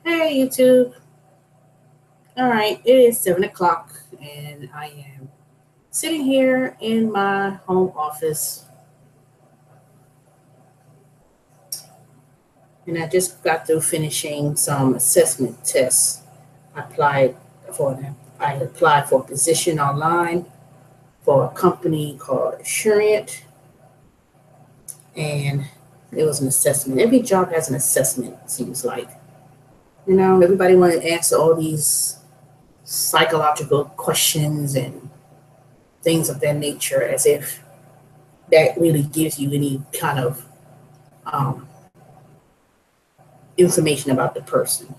Hey YouTube. All right, it is 7 o'clock and I am sitting here in my home office and I just got through finishing some assessment tests. I applied I applied for a position online for a company called Assurant, and it was an assessment. Every job has an assessment, it seems like. Everybody want to answer all these psychological questions and things of that nature as if that really gives you any kind of um, information about the person.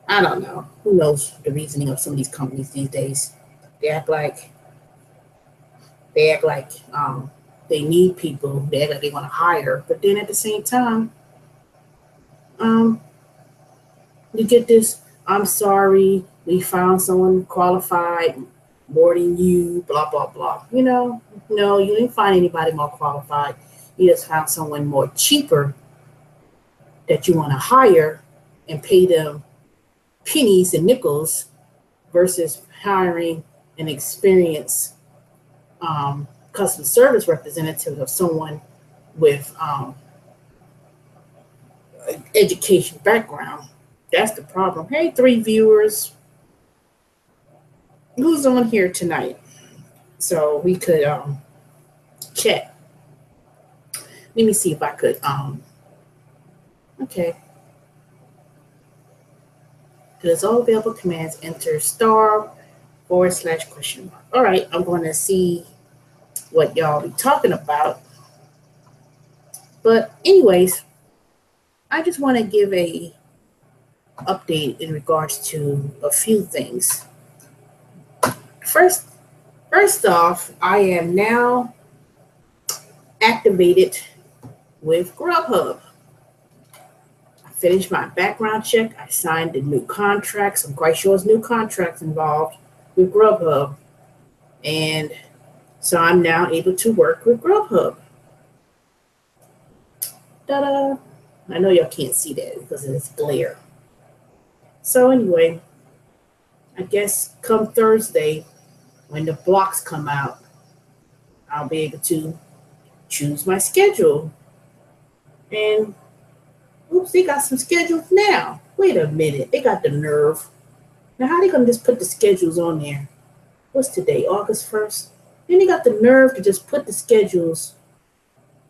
I don't know. Who knows the reasoning of some of these companies these days? They act like they act like they need people. They act like they want to hire, but then at the same time, um, you get this. I'm sorry, we found someone qualified more than you. Blah blah blah. No, you didn't find anybody more qualified. You just found someone more cheaper that you want to hire and pay them pennies and nickels versus hiring an experienced customer service representative or someone with education background. That's the problem. Hey, 3 viewers, who's on here tonight? So we could chat. Let me see if I could. Okay. Because all available commands enter */ ? All right, I'm going to see what y'all be talking about. But anyways, I just want to give a update in regards to a few things. First off, I am now activated with Grubhub. I finished my background check. I signed the new contracts. I'm quite sure it's new contracts involved with Grubhub. And so I'm now able to work with Grubhub. Ta-da! I know y'all can't see that because of this glare. So anyway, I guess come Thursday, when the blocks come out, I'll be able to choose my schedule. And oops, they got some schedules now. Wait a minute, they got the nerve. Now how they gonna just put the schedules on there? What's today, August 1st? Then they got the nerve to just put the schedules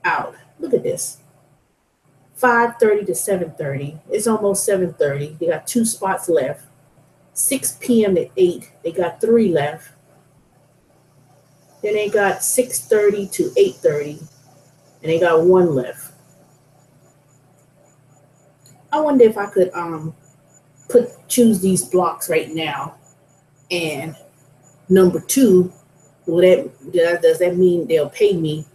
out. Look at this. 5:30 to 7:30. It's almost 7:30. They got 2 spots left. 6 p.m. to 8. They got 3 left. Then they got 6:30 to 8:30. And they got 1 left. I wonder if I could choose these blocks right now. And number 2, does that mean they'll pay me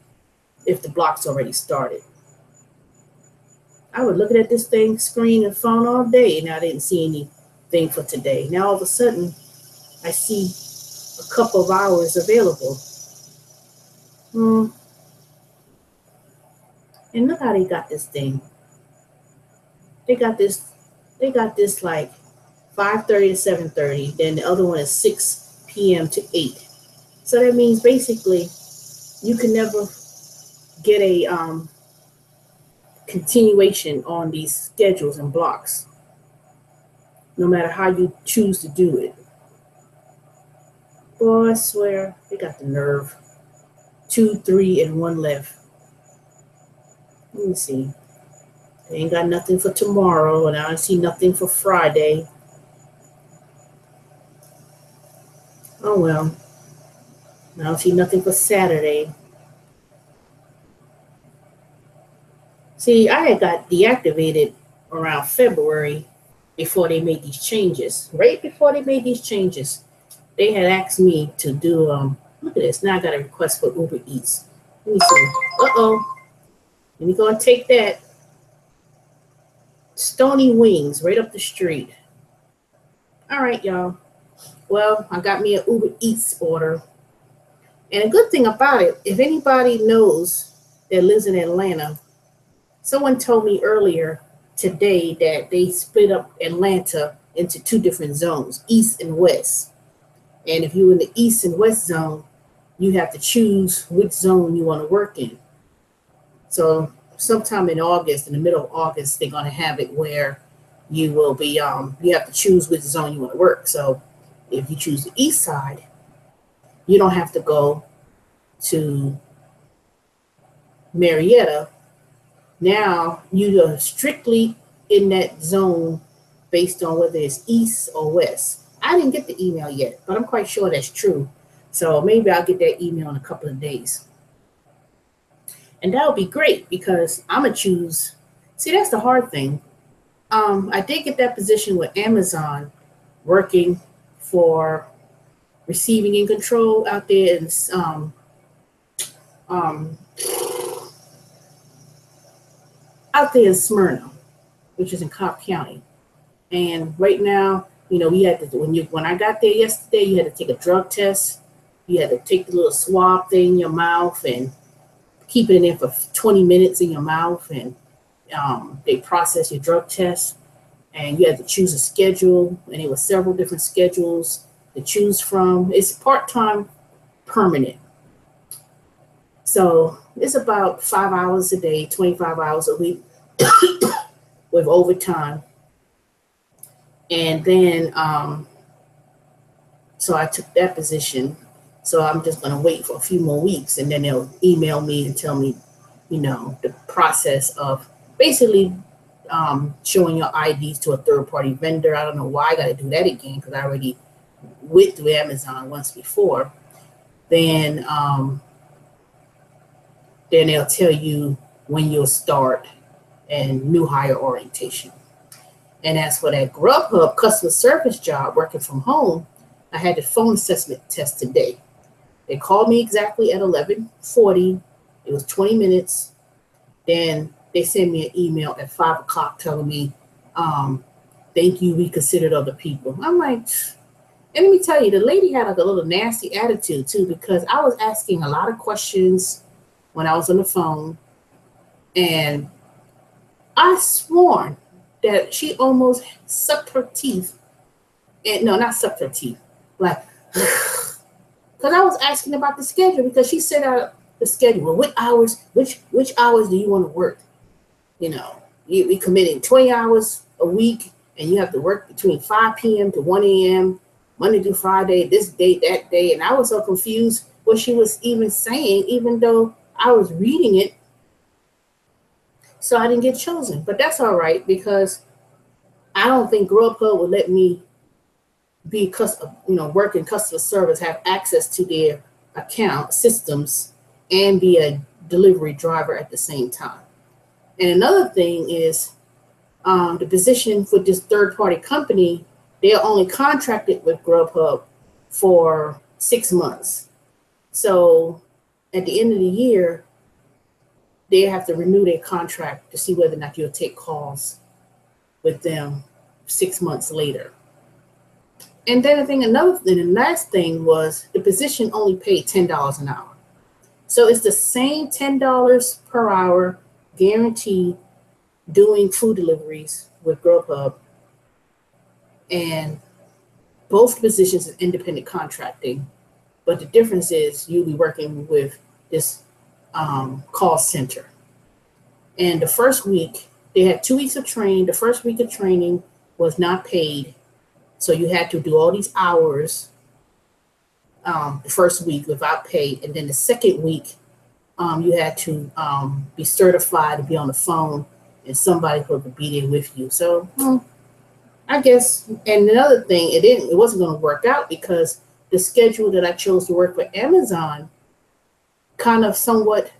if the block's already started? I was looking at this screen and phone all day, and I didn't see anything for today. Now all of a sudden, I see a couple of hours available. And look how they got this thing. They got this like 5:30 to 7:30. Then the other one is 6 p.m. to 8. So that means basically you can never get a continuation on these schedules and blocks, no matter how you choose to do it. Boy, I swear, they got the nerve. 2, 3, and 1 left. Let me see. They ain't got nothing for tomorrow, and I don't see nothing for Friday. Oh well. I don't see nothing for Saturday. See, I had got deactivated around February before they made these changes. Right before they made these changes, they had asked me to do, look at this. Now I got a request for Uber Eats. Let me see. Uh-oh. Let me go and take that. Stony Wings right up the street. All right, y'all. Well, I got me an Uber Eats order. And a good thing about it, if anybody knows that lives in Atlanta, someone told me earlier today that they split up Atlanta into two different zones, East and West. And if you're in the East and West zone, you have to choose which zone you want to work in. So sometime in August, in the middle of August, they're going to have it where you will be, you have to choose which zone you want to work. So if you choose the East side, you don't have to go to Marietta. Now you are strictly in that zone based on whether it's East or West. I didn't get the email yet, but I'm quite sure that's true. So maybe I'll get that email in a couple of days. And that would be great because I'm going to choose. See, that's the hard thing. I did get that position with Amazon working for receiving and control out there in out there in Smyrna, which is in Cobb County. And right now, you know, we had to, when I got there yesterday, you had to take a drug test. You had to take the little swab thing in your mouth and keep it in there for 20 minutes in your mouth. And they process your drug test. And you had to choose a schedule. And there were several different schedules to choose from. It's part-time permanent. So it's about 5 hours a day, 25 hours a week with overtime. And then, so I took that position. So I'm just going to wait for a few more weeks, and then they'll email me and tell me, you know, the process of basically showing your IDs to a third-party vendor. I don't know why I got to do that again because I already went through Amazon once before. Then they'll tell you when you'll start and new hire orientation. And as for that Grubhub customer service job working from home, I had the phone assessment test today. They called me exactly at 11:40. It was 20 minutes. Then they sent me an email at 5 o'clock telling me, thank you, we considered other people. I'm like, and let me tell you, the lady had like a little nasty attitude too, because I was asking a lot of questions when I was on the phone. And I sworn that she almost sucked her teeth. And no, not sucked her teeth. Like, because I was asking about the schedule because she set out the schedule. Well, which hours do you want to work? You know, we committing 20 hours a week and you have to work between 5 p.m. to 1 a.m., Monday through Friday, this date, that day. And I was so confused what she was even saying, even though I was reading it. So I didn't get chosen, but that's all right because I don't think Grubhub would let me be, work in customer service, have access to their account systems, and be a delivery driver at the same time. And another thing is the position for this third-party company, they're only contracted with Grubhub for 6 months. So at the end of the year, they have to renew their contract to see whether or not you'll take calls with them 6 months later. And then the last thing was the position only paid $10 an hour. So it's the same $10 per hour guaranteed doing food deliveries with Grubhub. And both positions is independent contracting. But the difference is you'll be working with this call center. And the first week, they had 2 weeks of training. The first week of training was not paid. So you had to do all these hours the first week without pay. And then the second week, you had to be certified to be on the phone and somebody who could be there with you. So I guess, and another thing, it wasn't going to work out because the schedule that I chose to work for Amazon kind of somewhat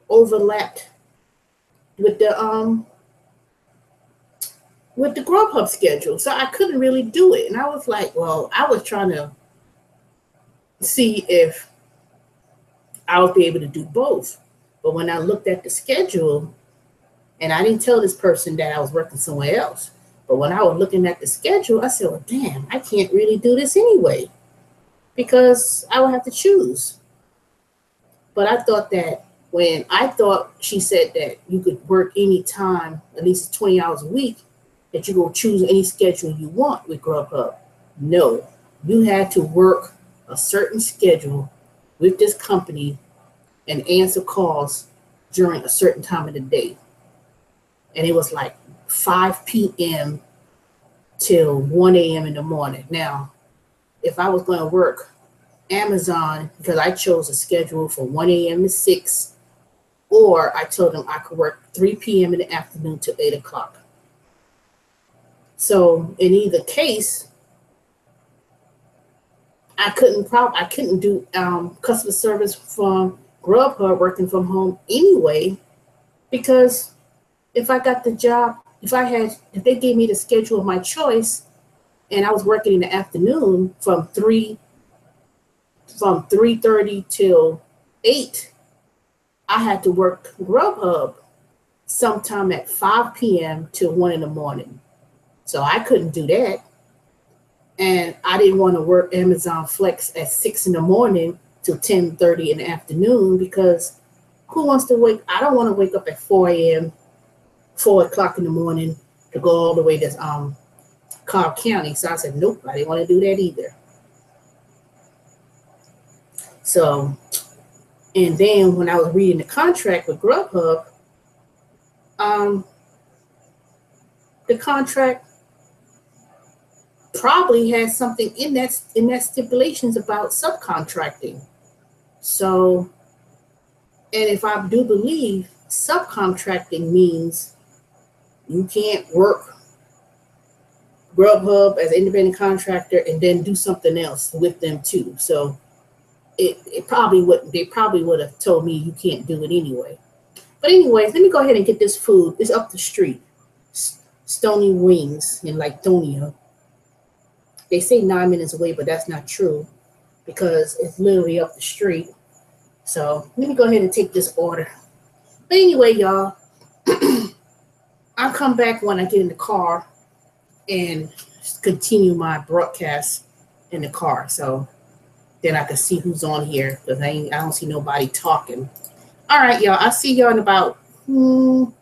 overlapped with the Grubhub schedule. So I couldn't really do it. And I was like, well, I was trying to see if I would be able to do both. But when I looked at the schedule, and I didn't tell this person that I was working somewhere else, but when I was looking at the schedule, I said, well, damn, I can't really do this anyway because I would have to choose. But I thought that When I thought she said that you could work any time, at least 20 hours a week, that you go choose any schedule you want with Grubhub. No, you had to work a certain schedule with this company and answer calls during a certain time of the day. And it was like 5 p.m. till 1 a.m. in the morning. Now, if I was going to work Amazon, because I chose a schedule for 1 a.m. to 6, or I told them I could work 3 p.m. in the afternoon to 8 o'clock. So in either case, I couldn't do customer service from Grubhub working from home anyway, because if I got the job, if they gave me the schedule of my choice and I was working in the afternoon from 3:30 till 8, I had to work Grubhub sometime at 5 p.m. till 1 in the morning. So I couldn't do that. And I didn't want to work Amazon Flex at 6 in the morning till 10:30 in the afternoon, because who wants to wake? I don't want to wake up at 4 a.m., 4 o'clock in the morning to go all the way to Cobb County. So I said, nope, I didn't want to do that either. So, and then when I was reading the contract with Grubhub, the contract probably has something in that stipulations about subcontracting. So, and if I do believe subcontracting means you can't work Grubhub as an independent contractor and then do something else with them too. So they probably would have told me you can't do it anyway. But anyways, let me go ahead and get this food. It's up the street. Stony Wings in Lithonia. They say 9 minutes away, but that's not true because it's literally up the street. So let me go ahead and take this order. But anyway, y'all, I'll come back when I get in the car and continue my broadcast in the car. So then I can see who's on here, because I don't see nobody talking. All right, y'all. I'll see y'all in about 10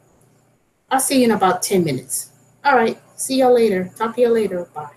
minutes. All right. See y'all later. Talk to you later. Bye.